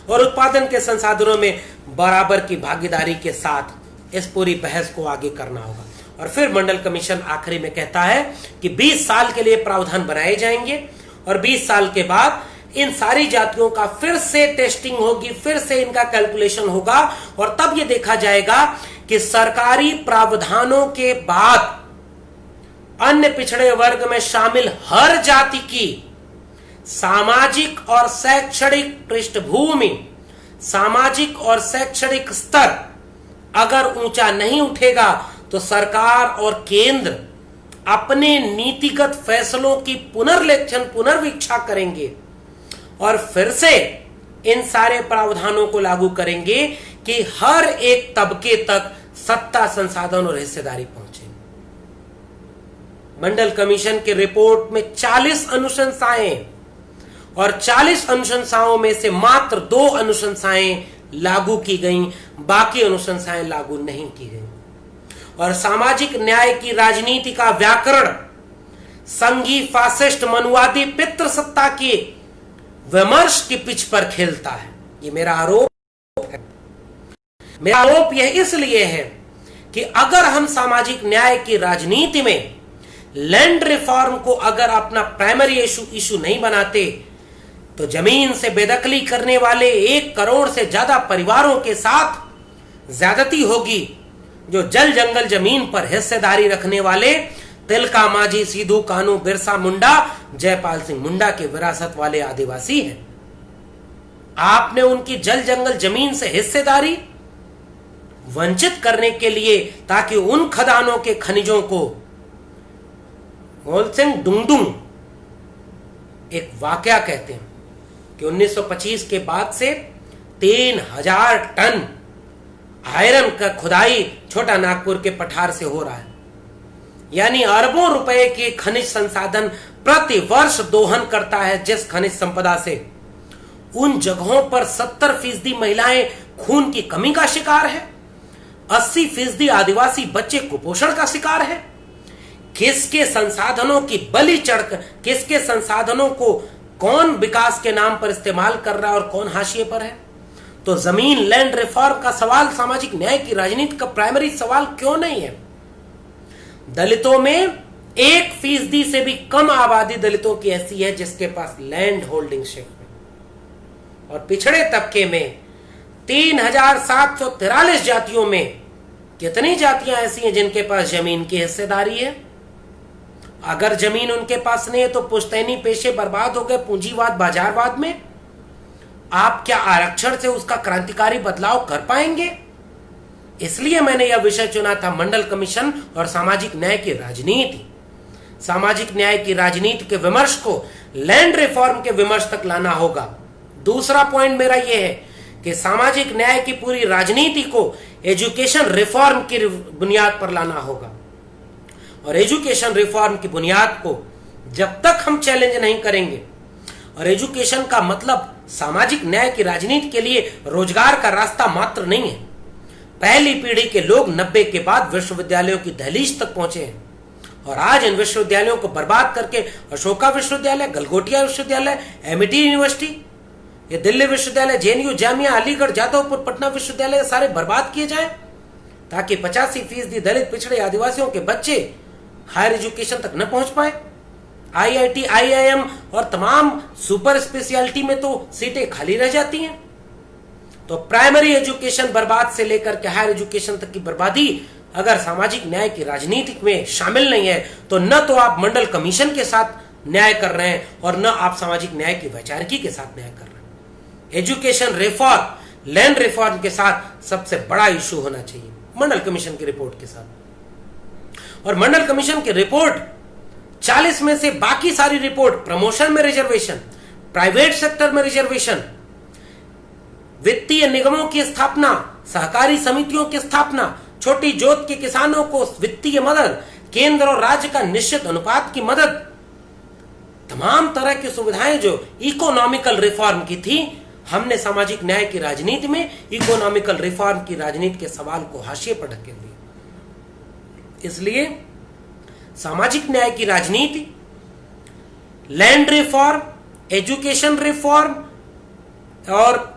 और उत्पादन के संसाधनों में बराबर की भागीदारी के साथ इस पूरी बहस को आगे करना होगा। और फिर मंडल कमीशन आखिरी में कहता है कि 20 साल के लिए प्रावधान बनाए जाएंगे, और 20 साल के बाद इन सारी जातियों का फिर से टेस्टिंग होगी, फिर से इनका कैलकुलेशन होगा, और तब यह देखा जाएगा कि सरकारी प्रावधानों के बाद अन्य पिछड़े वर्ग में शामिल हर जाति की सामाजिक और शैक्षणिक पृष्ठभूमि, सामाजिक और शैक्षणिक स्तर अगर ऊंचा नहीं उठेगा तो सरकार और केंद्र अपने नीतिगत फैसलों की पुनर्लेखन, पुनर्वीक्षा करेंगे, और फिर से इन सारे प्रावधानों को लागू करेंगे कि हर एक तबके तक सत्ता, संसाधन और हिस्सेदारी पहुंचे। मंडल कमीशन की रिपोर्ट में 40 अनुशंसाएं, और 40 अनुशंसाओं में से मात्र 2 अनुशंसाएं लागू की गईं, बाकी अनुशंसाएं लागू नहीं की गईं। और सामाजिक न्याय की राजनीति का व्याकरण संघी, फासिस्ट, मनुवादी पितृसत्ता की विमर्श की पिच पर खेलता है। ये मेरा आरोप है। मेरा आरोप यह इसलिए है कि अगर हम सामाजिक न्याय की राजनीति में लैंड रिफॉर्म को अगर अपना प्राइमरी इशू नहीं बनाते तो जमीन से बेदखली करने वाले 1 करोड़ से ज्यादा परिवारों के साथ ज्यादती होगी। जो जल जंगल जमीन पर हिस्सेदारी रखने वाले तिलका मांझी, सिद्धू कान्हू, बिरसा मुंडा, जयपाल सिंह मुंडा के विरासत वाले आदिवासी हैं। आपने उनकी जल जंगल जमीन से हिस्सेदारी वंचित करने के लिए, ताकि उन खदानों के खनिजों को गोलसिंह डुंगडुंग एक वाकया कहते हैं कि 1925 के बाद से 3000 टन आयरन का खुदाई छोटा नागपुर के पठार से हो रहा है। यानी अरबों रुपए के खनिज संसाधन प्रति वर्ष दोहन करता है जिस खनिज संपदा से। उन जगहों पर 70% महिलाएं खून की कमी का शिकार है, 80% आदिवासी बच्चे कुपोषण का शिकार है। किसके संसाधनों की बलि चढ़कर, किसके संसाधनों को कौन विकास के नाम पर इस्तेमाल कर रहा है और कौन हाशिए पर है। तो जमीन लैंड रिफॉर्म का सवाल सामाजिक न्याय की राजनीति का प्राइमरी सवाल क्यों नहीं है। दलितों में 1% से भी कम आबादी दलितों की ऐसी है जिसके पास लैंड होल्डिंग शिप है, और पिछड़े तबके में 3743 जातियों में कितनी जातियां ऐसी हैं जिनके पास जमीन की हिस्सेदारी है। अगर जमीन उनके पास नहीं है तो पुश्तैनी पेशे बर्बाद हो गए पूंजीवाद बाजारवाद में। आप क्या आरक्षण से उसका क्रांतिकारी बदलाव कर पाएंगे। इसलिए मैंने यह विषय चुना था, मंडल कमीशन और सामाजिक न्याय की राजनीति। सामाजिक न्याय की राजनीति के विमर्श को लैंड रिफॉर्म के विमर्श तक लाना होगा। दूसरा पॉइंट मेरा यह है कि सामाजिक न्याय की पूरी राजनीति को एजुकेशन रिफॉर्म की बुनियाद पर लाना होगा, और एजुकेशन रिफॉर्म की बुनियाद को जब तक हम चैलेंज नहीं करेंगे, और एजुकेशन का मतलब सामाजिक न्याय की राजनीति के लिए रोजगार का रास्ता मात्र नहीं है। पहली पीढ़ी के लोग 90 के बाद विश्वविद्यालयों की दहलीज तक पहुंचे हैं, और आज इन विश्वविद्यालयों को बर्बाद करके अशोका विश्वविद्यालय, गलगोटिया विश्वविद्यालय, एमआईटी यूनिवर्सिटी, ये दिल्ली विश्वविद्यालय, जेएनयू, जामिया, अलीगढ़, जादवपुर, पटना विश्वविद्यालय सारे बर्बाद किए जाएं, ताकि 85% दलित, पिछड़े, आदिवासियों के बच्चे हायर एजुकेशन तक न पहुंच पाए। आईआईटी, आईआईएम और तमाम सुपर स्पेशलिटी में तो सीटें खाली रह जाती हैं। तो प्राइमरी एजुकेशन बर्बाद से लेकर के हायर एजुकेशन तक की बर्बादी अगर सामाजिक न्याय की राजनीति में शामिल नहीं है तो न तो आप मंडल कमीशन के साथ न्याय कर रहे हैं और न आप सामाजिक न्याय की वैचारिकी के साथ न्याय कर रहे हैं। एजुकेशन रिफॉर्म, लैंड रिफॉर्म के साथ सबसे बड़ा इशू होना चाहिए मंडल कमीशन की रिपोर्ट के साथ। और मंडल कमीशन की रिपोर्ट 40 में से बाकी सारी रिपोर्ट, प्रमोशन में रिजर्वेशन, प्राइवेट सेक्टर में रिजर्वेशन, वित्तीय निगमों की स्थापना, सहकारी समितियों की स्थापना, छोटी जोत के किसानों को वित्तीय मदद, केंद्र और राज्य का निश्चित अनुपात की मदद, तमाम तरह की सुविधाएं जो इकोनॉमिकल रिफॉर्म की थी, हमने सामाजिक न्याय की राजनीति में इकोनॉमिकल रिफॉर्म की राजनीति के सवाल को हाशिए पर ढकेल दिया। इसलिए सामाजिक न्याय की राजनीति लैंड रिफॉर्म, एजुकेशन रिफॉर्म और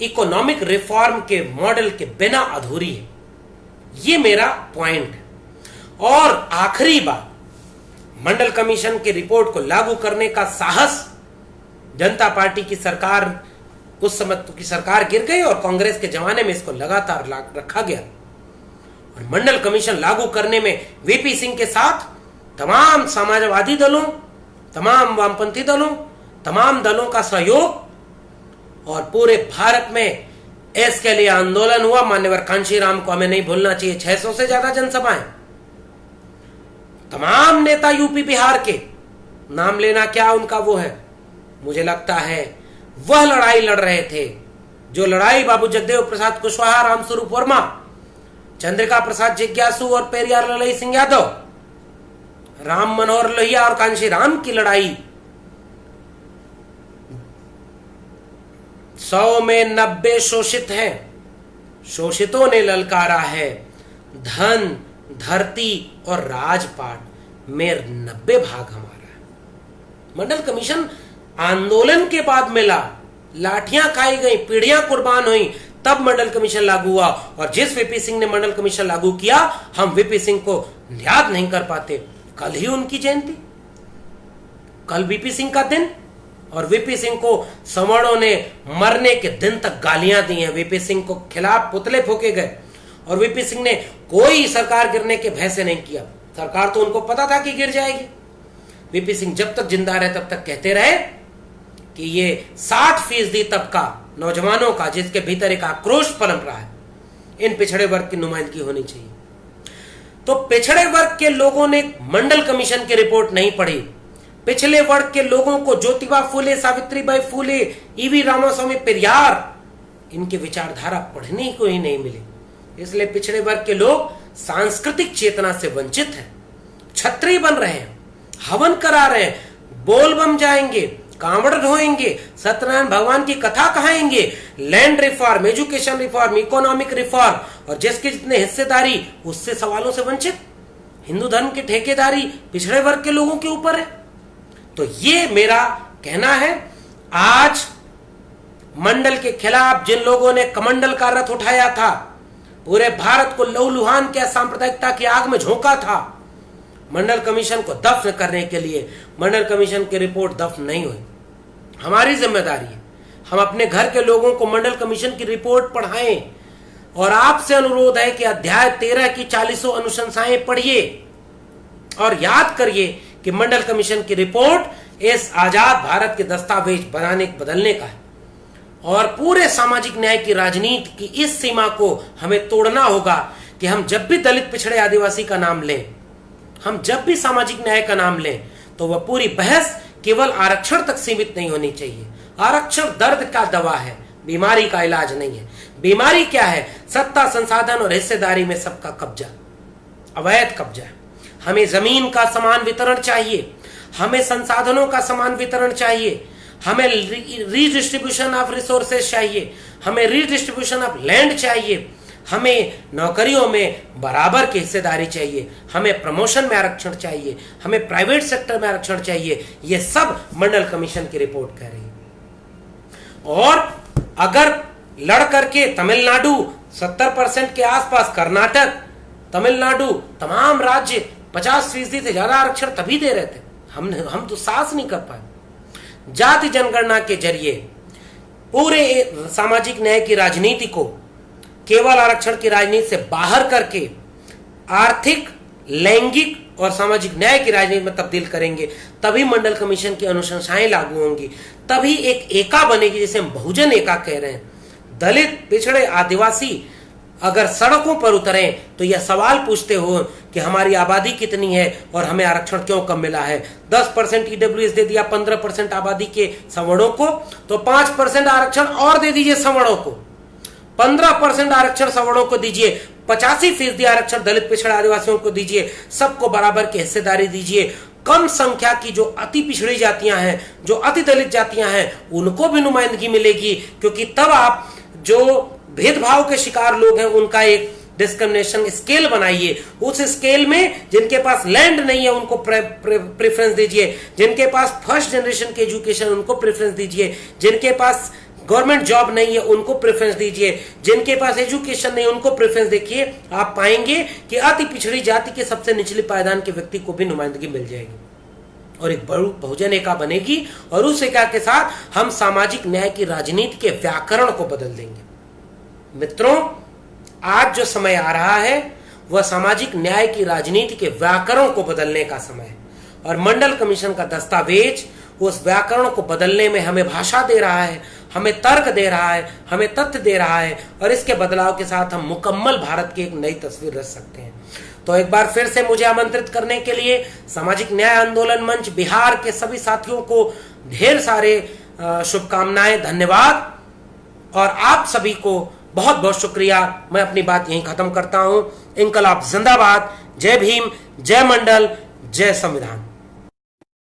इकोनॉमिक रिफॉर्म के मॉडल के बिना अधूरी है। ये मेरा पॉइंट है। और आखिरी बात, मंडल कमीशन की रिपोर्ट को लागू करने का साहस जनता पार्टी की सरकार, उस समय की सरकार गिर गई और कांग्रेस के जमाने में इसको लगातार रखा गया। और मंडल कमीशन लागू करने में वीपी सिंह के साथ तमाम समाजवादी दलों, तमाम वामपंथी दलों, तमाम दलों का सहयोग, और पूरे भारत में इसके लिए आंदोलन हुआ। मान्यवर कांशीराम को हमें नहीं भूलना चाहिए, 600 से ज्यादा जनसभाएं, तमाम नेता यूपी बिहार के, नाम लेना क्या उनका वो है, मुझे लगता है वह लड़ाई लड़ रहे थे जो लड़ाई बाबू जगदेव प्रसाद कुशवाहा, रामस्वरूप वर्मा, चंद्रिका प्रसाद जिज्ञासु और पेरियार ललई सिंह यादव, राम मनोहर लोहिया और कांशीराम की लड़ाई 100 में 90 शोषित हैं। शोषितों ने ललकारा है धन, धरती और राजपाट में 90 भाग हमारा है। मंडल कमीशन आंदोलन के बाद मिला, लाठियां खाई गई, पीढ़ियां कुर्बान हुई, तब मंडल कमीशन लागू हुआ, और जिस वीपी सिंह ने मंडल कमीशन लागू किया, हम वीपी सिंह को याद नहीं कर पाते। कल ही उनकी जयंती, कल वीपी सिंह का दिन, और वीपी सिंह को सवर्णों ने मरने के दिन तक गालियां दी हैं। वीपी सिंह को खिलाफ पुतले फूके गए, और वीपी सिंह ने कोई सरकार गिरने के भय से नहीं किया। सरकार तो उनको पता था कि गिर जाएगी। वीपी सिंह जब तक जिंदा रहे तब तक कहते रहे कि ये 60% तबका नौजवानों का, जिसके भीतर एक आक्रोश पनप रहा है, इन पिछड़े वर्ग की नुमाइंदगी होनी चाहिए। तो पिछड़े वर्ग के लोगों ने मंडल कमीशन की रिपोर्ट नहीं पढ़ी। पिछले वर्ग के लोगों को ज्योतिबा फूले, सावित्रीबाई फूले, ईवी रामास्वामी पेरियार, इनकी विचारधारा पढ़ने को ही नहीं मिली। इसलिए पिछड़े वर्ग के लोग सांस्कृतिक चेतना से वंचित हैं, छत्री बन रहे हैं, हवन करा रहे हैं, बोलबम जाएंगे, कांवड़ ढोएंगे, सत्यनारायण भगवान की कथा कहाएंगे, land reform, education reform, economic reform, और जिसके जितने हिस्सेदारी उससे सवालों से वंचित। हिंदू धर्म की ठेकेदारी पिछड़े वर्ग के लोगों के ऊपर है। तो ये मेरा कहना है। आज मंडल के खिलाफ जिन लोगों ने कमंडल का रथ उठाया था, पूरे भारत को लहूलुहान के सांप्रदायिकता की आग में झोंका था, मंडल कमीशन को दफन करने के लिए, मंडल कमीशन की रिपोर्ट दफन नहीं हुई। हमारी जिम्मेदारी है, हम अपने घर के लोगों को मंडल कमीशन की रिपोर्ट पढ़ाएं, और आपसे अनुरोध है कि अध्याय 13 की 40 अनुशंसाएं पढ़िए और याद करिए कि मंडल कमीशन की रिपोर्ट इस आजाद भारत के दस्तावेज बदलने का है, और पूरे सामाजिक न्याय की राजनीति की इस सीमा को हमें तोड़ना होगा कि हम जब भी दलित, पिछड़े, आदिवासी का नाम लें, हम जब भी सामाजिक न्याय का नाम लें, तो वह पूरी बहस केवल आरक्षण तक सीमित नहीं होनी चाहिए। आरक्षण दर्द का दवा है, बीमारी का इलाज नहीं है। बीमारी क्या है? सत्ता, संसाधन और हिस्सेदारी में सबका कब्जा, अवैध कब्जा। हमें जमीन का समान वितरण चाहिए, हमें संसाधनों का समान वितरण चाहिए, हमें रीडिस्ट्रीब्यूशन ऑफ रिसोर्सेज चाहिए, हमें रीडिस्ट्रीब्यूशन ऑफ लैंड चाहिए, हमें नौकरियों में बराबर की हिस्सेदारी चाहिए, हमें प्रमोशन में आरक्षण चाहिए, हमें प्राइवेट सेक्टर में आरक्षण चाहिए। ये सब मंडल कमीशन की रिपोर्ट कह रही है। और अगर लड़ करके तमिलनाडु 70% के आसपास, कर्नाटक, तमिलनाडु, तमाम राज्य 50% से ज्यादा आरक्षण तभी दे रहे थे, हम तो साहस नहीं कर पाए। जाति जनगणना के जरिए पूरे सामाजिक न्याय की राजनीति को केवल आरक्षण की राजनीति से बाहर करके आर्थिक, लैंगिक और सामाजिक न्याय की राजनीति में तब्दील करेंगे, तभी मंडल कमीशन की अनुशंसाएं लागू होंगी, तभी एक एका बनेगी, जिसे हम बहुजन एका कह रहे हैं। दलित, पिछड़े, आदिवासी अगर सड़कों पर उतरें तो यह सवाल पूछते हो कि हमारी आबादी कितनी है और हमें आरक्षण क्यों कम मिला है। 10% ईडब्ल्यूएस दे दिया 15% आबादी के सवर्णों को, तो 5% आरक्षण और दे दीजिए सवर्णों को, 15% आरक्षण सवर्णों को दीजिए, 85% आरक्षण दलित, पिछड़े, आदिवासियों को दीजिए, सबको बराबर की हिस्सेदारी दीजिए। कम संख्या की जो अति पिछड़ी जातियां हैं, जो अति दलित जातियां हैं, उनको भी नुमाइंदगी मिलेगी, क्योंकि तब आप जो भेदभाव के शिकार लोग हैं उनका एक डिस्क्रिमिनेशन स्केल बनाइए। उस स्केल में जिनके पास लैंड नहीं है उनको प्रेफरेंस दीजिए, जिनके पास फर्स्ट जनरेशन की एजुकेशन उनको प्रेफरेंस दीजिए, जिनके पास गवर्नमेंट जॉब नहीं है उनको प्रेफरेंस दीजिए, जिनके पास एजुकेशन नहीं उनको प्रेफरेंस। देखिए, आप पाएंगे कि अति पिछड़ी जाति के सबसे निचले पायदान के व्यक्ति को भी नुमाइंदगी मिल जाएगी और एक बहुजन एका बनेगी, और उस एका के साथ हम सामाजिक न्याय की राजनीति के व्याकरण को बदल देंगे। मित्रों, आज जो समय आ रहा है वह सामाजिक न्याय की राजनीति के व्याकरण को बदलने का समय है, और मंडल कमीशन का दस्तावेज उस व्याकरण को बदलने में हमें भाषा दे रहा है, हमें तर्क दे रहा है, हमें तथ्य दे रहा है, और इसके बदलाव के साथ हम मुकम्मल भारत की एक नई तस्वीर रच सकते हैं। तो एक बार फिर से मुझे आमंत्रित करने के लिए सामाजिक न्याय आंदोलन मंच बिहार के सभी साथियों को ढेर सारे शुभकामनाएं, धन्यवाद, और आप सभी को बहुत बहुत शुक्रिया। मैं अपनी बात यहीं खत्म करता हूं। इंकलाब जिंदाबाद। जय भीम, जय मंडल, जय संविधान।